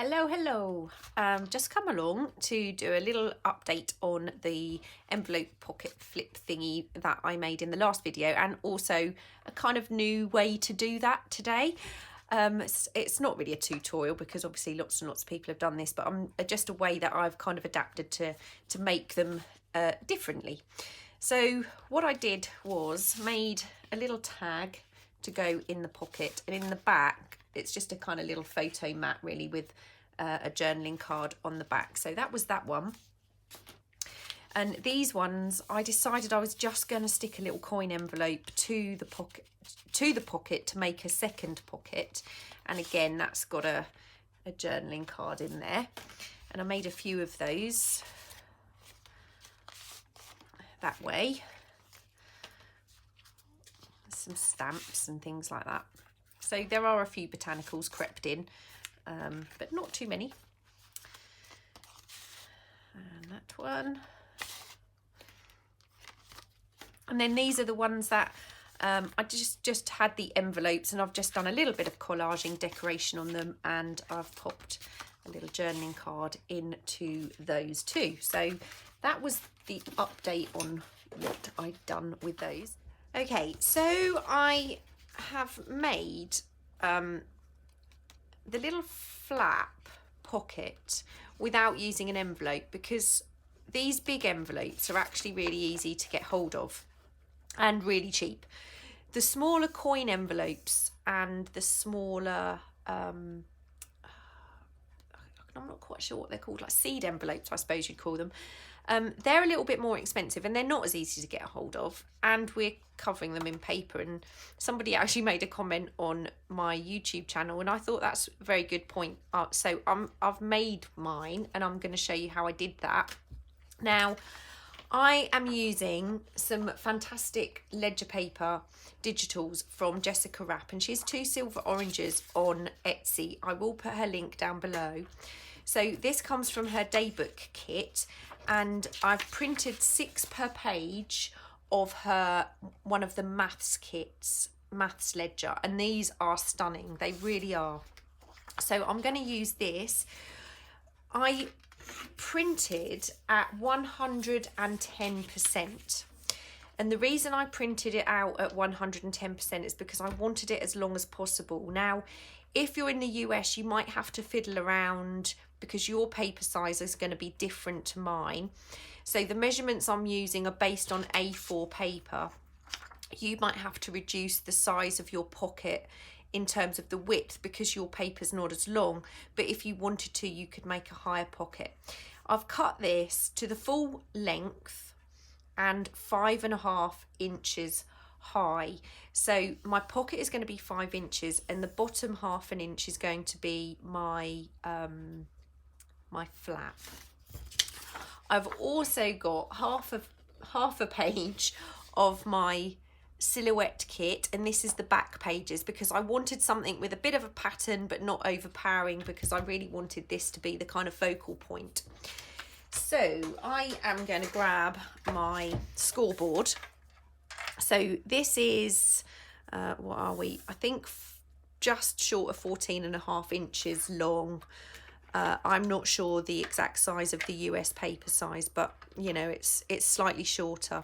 Hello. Just come along to do a little update on the envelope pocket flip thingy that I made in the last video, and also a kind of new way to do that today. It's not really a tutorial because obviously lots and lots of people have done this, but just a way that I've kind of adapted to make them differently. So what I did was made a little tag to go in the pocket, and in the back it's just a kind of little photo mat really with a journaling card on the back. So that was that one. And these ones, I decided I was just going to stick a little coin envelope to the pocket to make a second pocket. And again, that's got a journaling card in there. And I made a few of those that way. Some stamps and things like that. So there are a few botanicals crept in, but not too many. And that one. And then these are the ones that I just had the envelopes, and I've just done a little bit of collaging decoration on them, and I've popped a little journaling card into those too. So that was the update on what I'd done with those. Okay, so I have made the little flap pocket without using an envelope, because these big envelopes are actually really easy to get hold of and really cheap. The smaller coin envelopes and the smaller I'm not quite sure what they're called, like seed envelopes I suppose you'd call them, they're a little bit more expensive and they're not as easy to get a hold of, and we're covering them in paper. And somebody actually made a comment on my YouTube channel, and I thought that's a very good point. So I've made mine, and I'm going to show you how I did that. Now, I am using some fantastic ledger paper digitals from Jessica Rapp, and she has 2 silver oranges on Etsy. I will put her link down below. So this comes from her daybook kit, and I've printed 6 per page of her one of the maths kits, maths ledger, and these are stunning. They really are. So I'm going to use this. I printed at 110%, and the reason I printed it out at 110% is because I wanted it as long as possible. Now, if you're in the US, you might have to fiddle around because your paper size is going to be different to mine. So the measurements I'm using are based on A4 paper. You might have to reduce the size of your pocket in terms of the width because your paper's not as long, but if you wanted to, you could make a higher pocket. I've cut this to the full length and 5.5 inches high. So my pocket is going to be 5 inches, and the bottom half an inch is going to be my my flap. I've also got half a page of my silhouette kit, and this is the back pages because I wanted something with a bit of a pattern but not overpowering, because I really wanted this to be the kind of focal point. So I am going to grab my scoreboard. So this is what are we, I think just short of 14.5 inches long. I'm not sure the exact size of the US paper size, but you know, it's slightly shorter.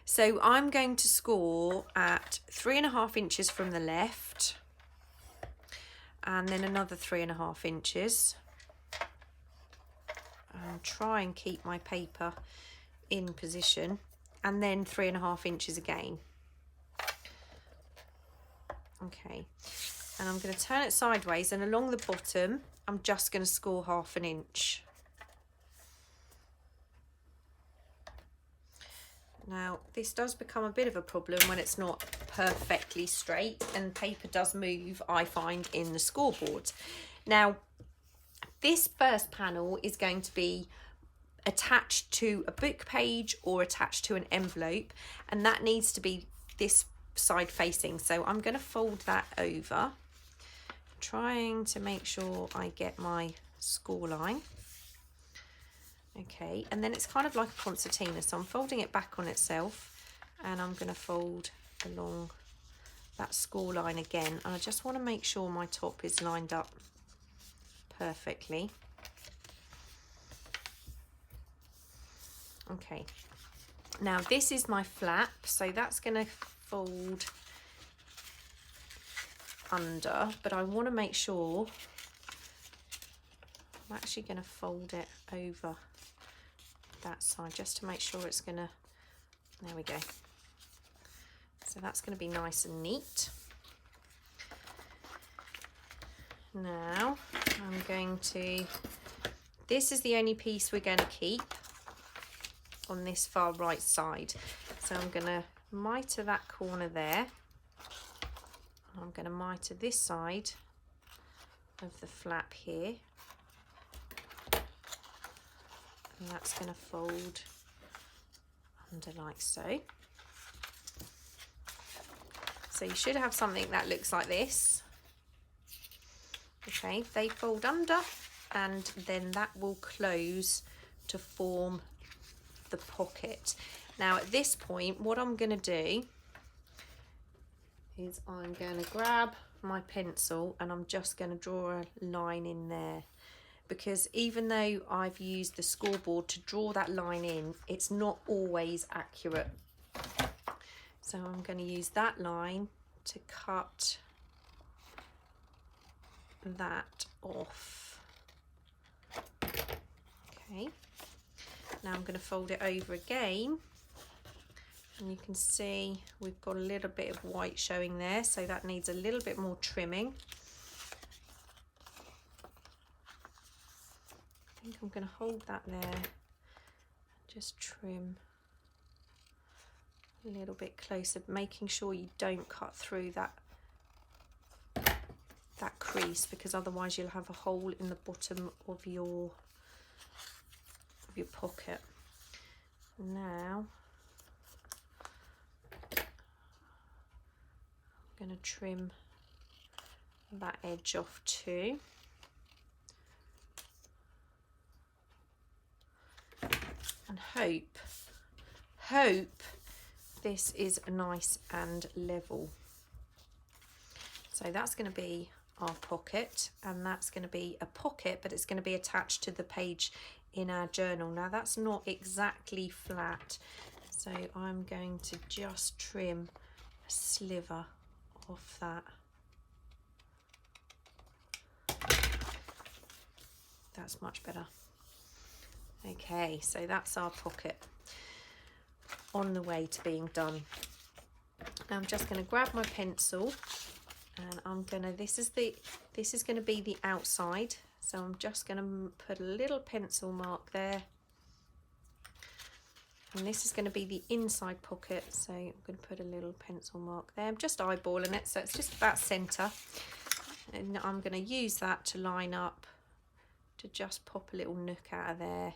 So I'm going to score at 3.5 inches from the left, and then another 3.5 inches, and try and keep my paper in position, and then 3.5 inches again. Okay, and I'm going to turn it sideways, and along the bottom I'm just going to score 1/2 inch. Now, this does become a bit of a problem when it's not perfectly straight, and paper does move, I find, in the scoreboard. Now, this first panel is going to be attached to a book page or attached to an envelope, and that needs to be this side facing. So I'm going to fold that over, trying to make sure I get my score line. Okay, and then it's kind of like a concertina, so I'm folding it back on itself, and I'm going to fold along that score line again, and I just want to make sure my top is lined up perfectly. Okay, now this is my flap, so that's going to fold under, but I want to make sure I'm actually going to fold it over that side just to make sure it's going to, there we go. So that's going to be nice and neat. Now I'm going to, this is the only piece we're going to keep on this far right side. So I'm going to miter that corner there. I'm going to miter this side of the flap here. And that's going to fold under like so. So you should have something that looks like this. Okay, they fold under and then that will close to form the pocket. Now at this point, what I'm going to do is I'm going to grab my pencil and I'm just going to draw a line in there, because even though I've used the scoreboard to draw that line in, it's not always accurate. So I'm going to use that line to cut that off. Okay, now I'm going to fold it over again, and you can see we've got a little bit of white showing there, so that needs a little bit more trimming. I think I'm going to hold that there, just trim a little bit closer, making sure you don't cut through that crease, because otherwise you'll have a hole in the bottom of your pocket. Now I'm going to trim that edge off too. And hope this is nice and level. So that's going to be our pocket, and that's going to be a pocket, but it's going to be attached to the page in our journal. Now that's not exactly flat, so I'm going to just trim a sliver off that. That's much better. Okay, so that's our pocket on the way to being done. Now I'm just going to grab my pencil, and I'm gonna, this is going to be the outside, so I'm just going to put a little pencil mark there, and this is going to be the inside pocket, so I'm going to put a little pencil mark there. I'm just eyeballing it, so it's just about centre, and I'm going to use that to line up, to just pop a little nook out of there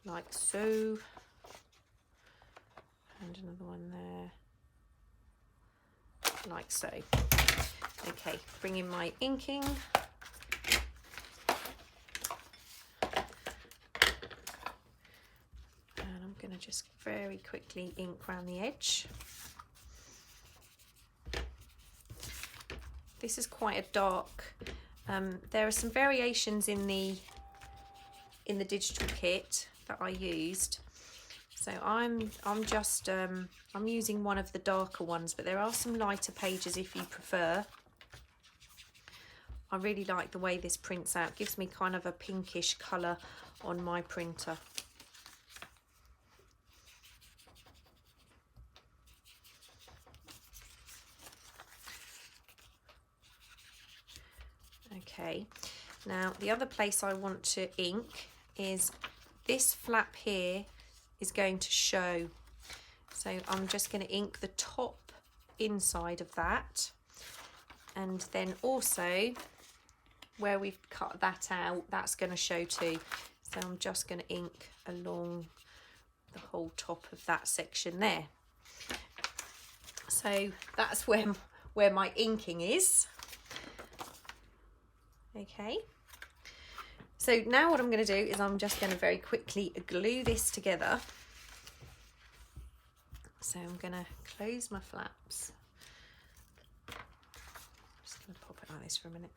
like so, and another one there like so. Okay, bring in my inking. And I'm going to just very quickly ink around the edge. This is quite a dark, there are some variations in the digital kit that I used. So I'm using one of the darker ones, but there are some lighter pages if you prefer. I really like the way this prints out. It gives me kind of a pinkish colour on my printer. Okay, now the other place I want to ink is this flap here is going to show. So I'm just going to ink the top inside of that, and then also where we've cut that out, that's going to show too. So I'm just going to ink along the whole top of that section there. So that's where my inking is. Okay. So now what I'm going to do is I'm just going to very quickly glue this together. So I'm going to close my flaps. I'm just going to pop it like this for a minute.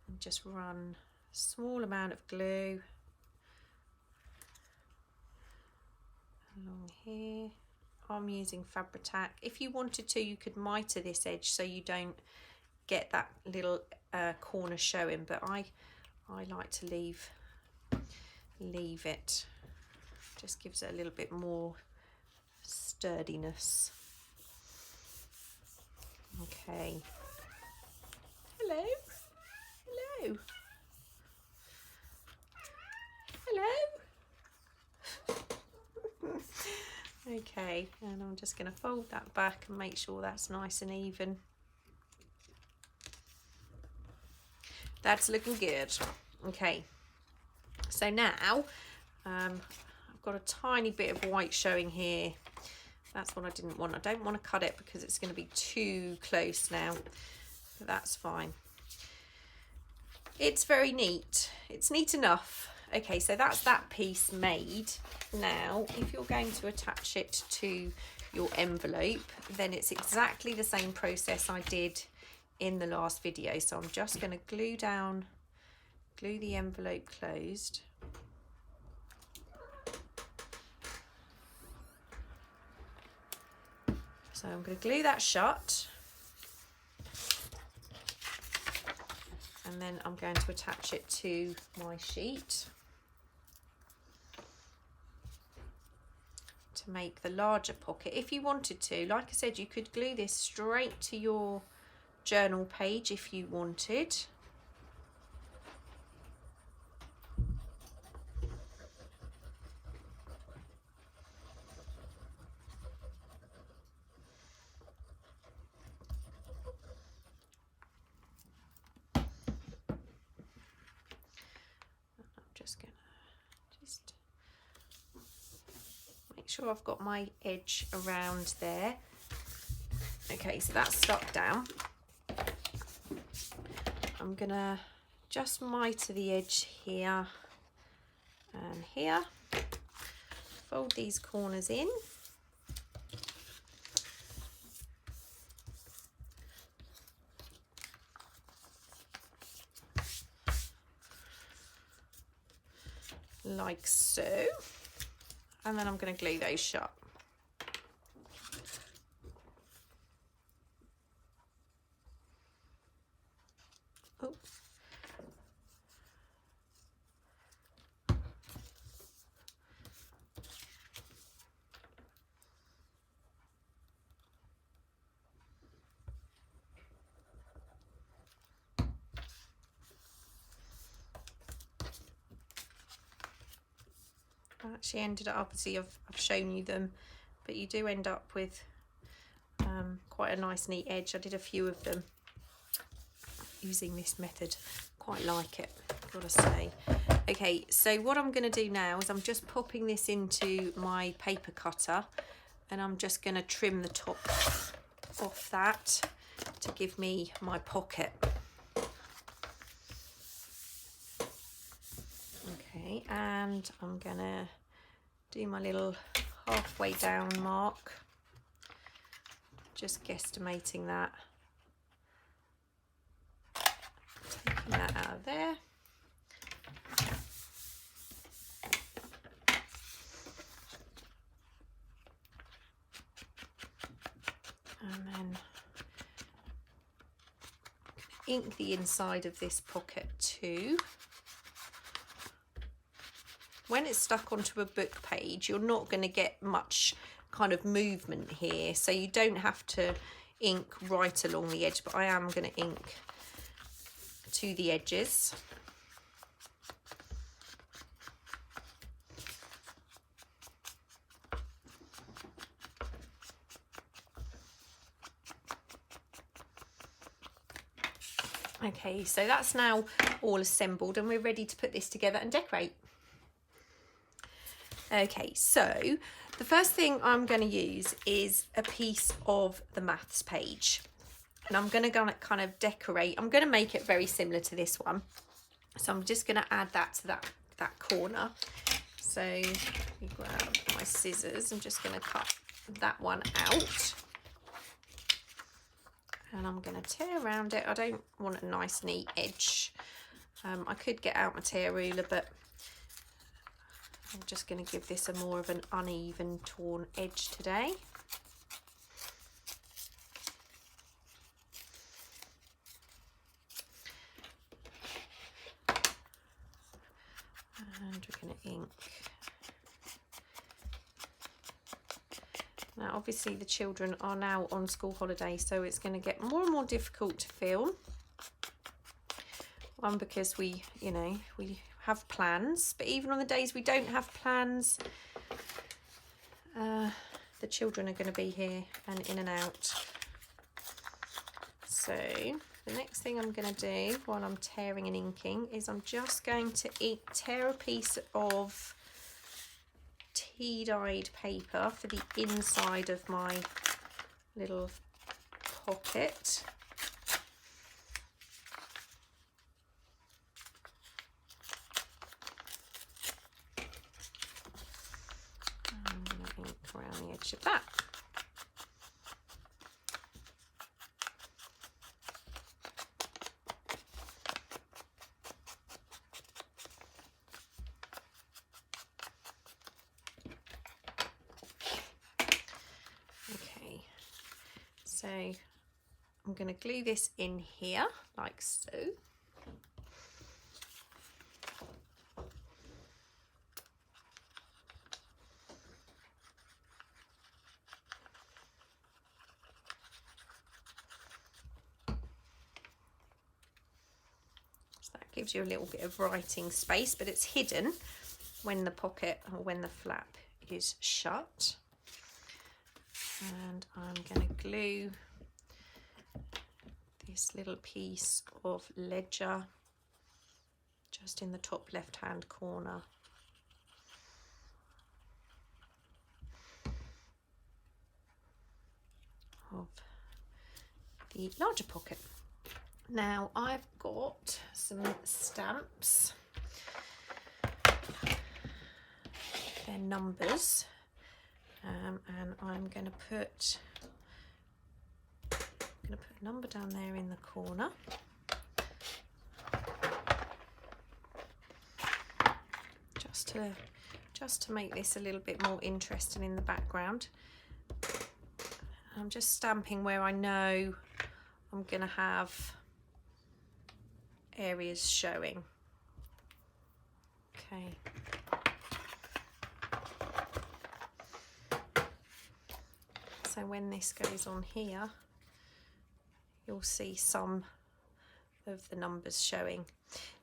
and just run a small amount of glue along here. I'm using Fabri-Tac. If you wanted to, you could mitre this edge so you don't get that little corner showing, but I like to leave it. Just gives it a little bit more sturdiness. Okay. Hello. Hello. Hello. Okay, and I'm just going to fold that back and make sure that's nice and even. That's looking good. Okay, so now I've got a tiny bit of white showing here. That's what I didn't want. I don't want to cut it because it's going to be too close now, but that's fine. It's very neat. It's neat enough. Okay, so that's that piece made. Now, if you're going to attach it to your envelope, then it's exactly the same process I did in the last video. So I'm just going to glue the envelope closed. So I'm going to glue that shut. And then I'm going to attach it to my sheet to make the larger pocket. If you wanted to, like I said, you could glue this straight to your journal page if you wanted. Sure I've got my edge around there. Okay, so that's stuck down. I'm gonna just mitre the edge here and here. Fold these corners in. Like so. And then I'm going to glue those shut. Oh. I actually ended up, obviously I've shown you them, but you do end up with quite a nice neat edge. I did a few of them using this method. Quite like it, gotta say. Okay, so what I'm going to do now is I'm just popping this into my paper cutter, and I'm just going to trim the top off that to give me my pocket. Okay, and I'm going to do my little halfway down mark, just guesstimating that, taking that out of there. And then ink the inside of this pocket too. When it's stuck onto a book page, you're not going to get much kind of movement here, so you don't have to ink right along the edge, but I am going to ink to the edges. Okay, so that's now all assembled and we're ready to put this together and decorate. Okay, so the first thing I'm going to use is a piece of the maths page, and I'm going to kind of decorate. I'm going to make it very similar to this one, so I'm just going to add that to that corner. So you grab my scissors. I'm just going to cut that one out, and I'm going to tear around it. I don't want a nice neat edge. I could get out my tear ruler, but I'm just going to give this a more of an uneven torn edge today. And we're going to ink. Now obviously the children are now on school holiday, so it's going to get more and more difficult to film. One, because we have plans, but even on the days we don't have plans, the children are going to be here and in and out. So the next thing I'm going to do while I'm tearing and inking is I'm just going to tear a piece of tea-dyed paper for the inside of my little pocket. I'm going to ink around the edge of that. So I'm going to glue this in here like so. So that gives you a little bit of writing space, but it's hidden when the pocket or when the flap is shut. And I'm going to glue this little piece of ledger just in the top left hand corner. Of the larger pocket. Now I've got some stamps, they're numbers. And I'm going to put a number down there in the corner. Just to make this a little bit more interesting in the background. I'm just stamping where I know I'm going to have areas showing. Okay. So when this goes on here, you'll see some of the numbers showing.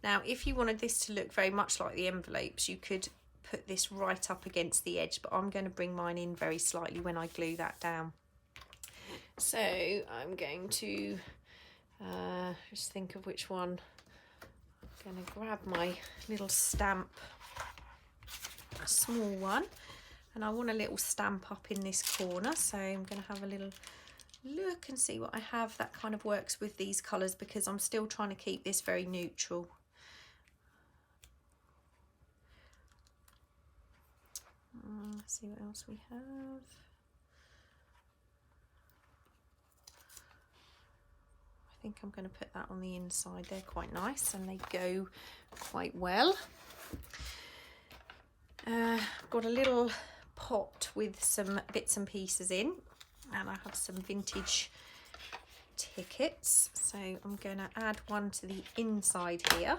Now, if you wanted this to look very much like the envelopes, you could put this right up against the edge, but I'm going to bring mine in very slightly when I glue that down. So I'm going to just think of which one. I'm going to grab my little stamp, a small one. And I want a little stamp up in this corner, so I'm going to have a little look and see what I have that kind of works with these colours, because I'm still trying to keep this very neutral. Let's see what else we have. I think I'm going to put that on the inside. They're quite nice and they go quite well. I've got a little pot with some bits and pieces in, and I have some vintage tickets, so I'm going to add one to the inside here.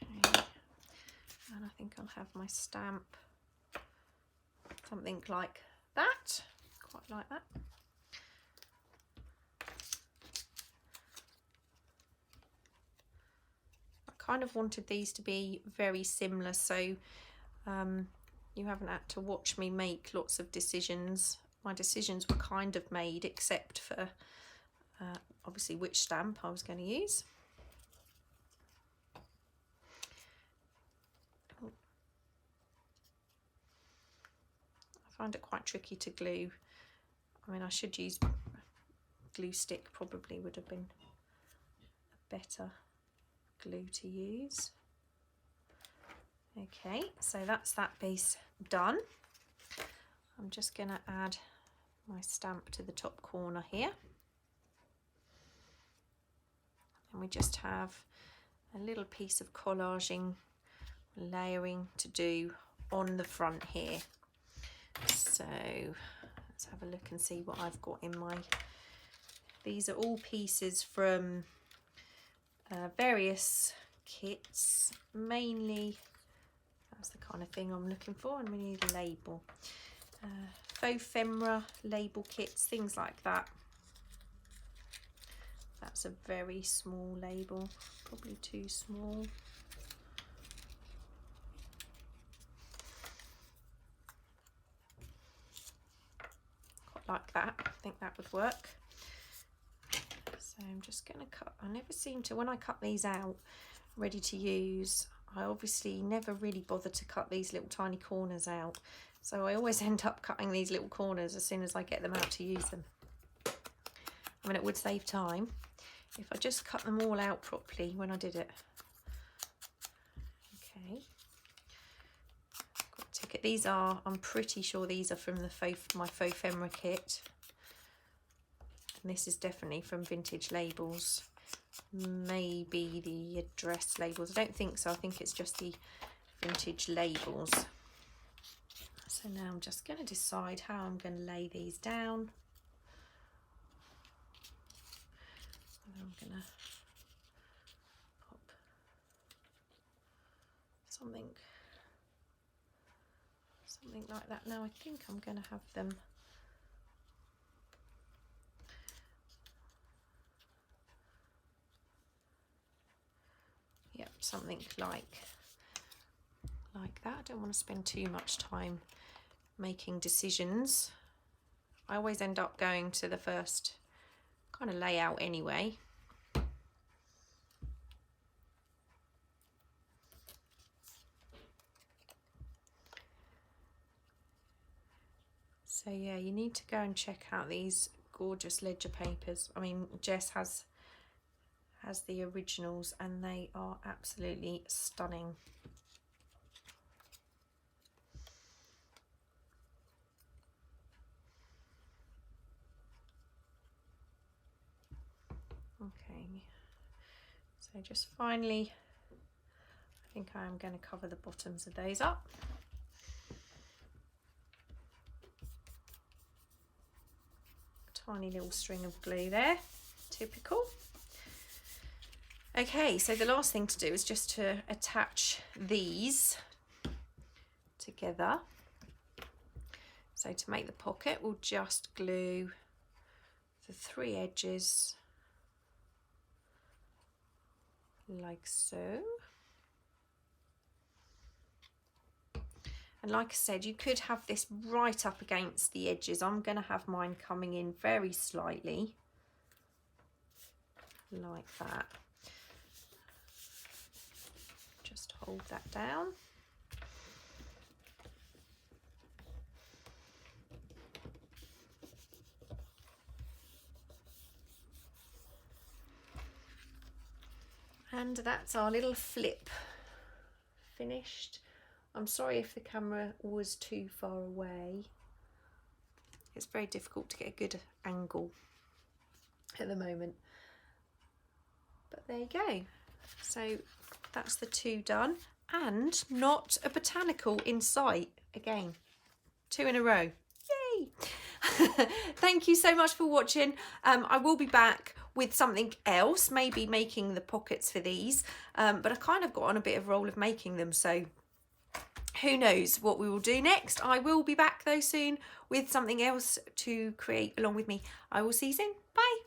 Okay, and I think I'll have my stamp something like that, quite like that. Kind of wanted these to be very similar, so you haven't had to watch me make lots of decisions. My decisions were kind of made, except for obviously which stamp I was going to use. I find it quite tricky to glue. I mean, I should use glue stick, probably would have been a better glue to use. Okay, so that's that piece done. I'm just going to add my stamp to the top corner here. And we just have a little piece of collaging, layering to do on the front here. So let's have a look and see what I've got in my... These are all pieces from various kits, mainly, that's the kind of thing I'm looking for, and we need a label. Faux ephemera label kits, things like that. That's a very small label, probably too small. Quite like that, I think that would work. So I'm just going to cut, I never seem to, when I cut these out ready to use, I obviously never really bother to cut these little tiny corners out. So I always end up cutting these little corners as soon as I get them out to use them. I mean, it would save time if I just cut them all out properly when I did it. Okay. Got ticket. These are, I'm pretty sure these are from the my faux ephemera kit. And this is definitely from Vintage Labels. Maybe the address labels. I don't think so. I think it's just the Vintage Labels. So now I'm just going to decide how I'm going to lay these down. And I'm going to pop something like that. Now I think I'm going to have them something like that. I don't want to spend too much time making decisions. I always end up going to the first kind of layout anyway. So yeah, you need to go and check out these gorgeous ledger papers. I mean, Jess has the originals and they are absolutely stunning. Okay, so just finally, I think I am going to cover the bottoms of those up. Tiny little string of glue there, typical. Okay, so the last thing to do is just to attach these together. So to make the pocket, we'll just glue the 3 edges like so. And like I said, you could have this right up against the edges. I'm going to have mine coming in very slightly, like that. Just hold that down. And that's our little flip finished. I'm sorry if the camera was too far away. It's very difficult to get a good angle at the moment. But there you go. So that's the 2 done, and not a botanical in sight again. 2 in a row. Yay! Thank you so much for watching. I will be back with something else, maybe making the pockets for these, but I kind of got on a bit of a roll of making them, so who knows what we will do next. I will be back though soon with something else to create along with me. I will see you soon. Bye.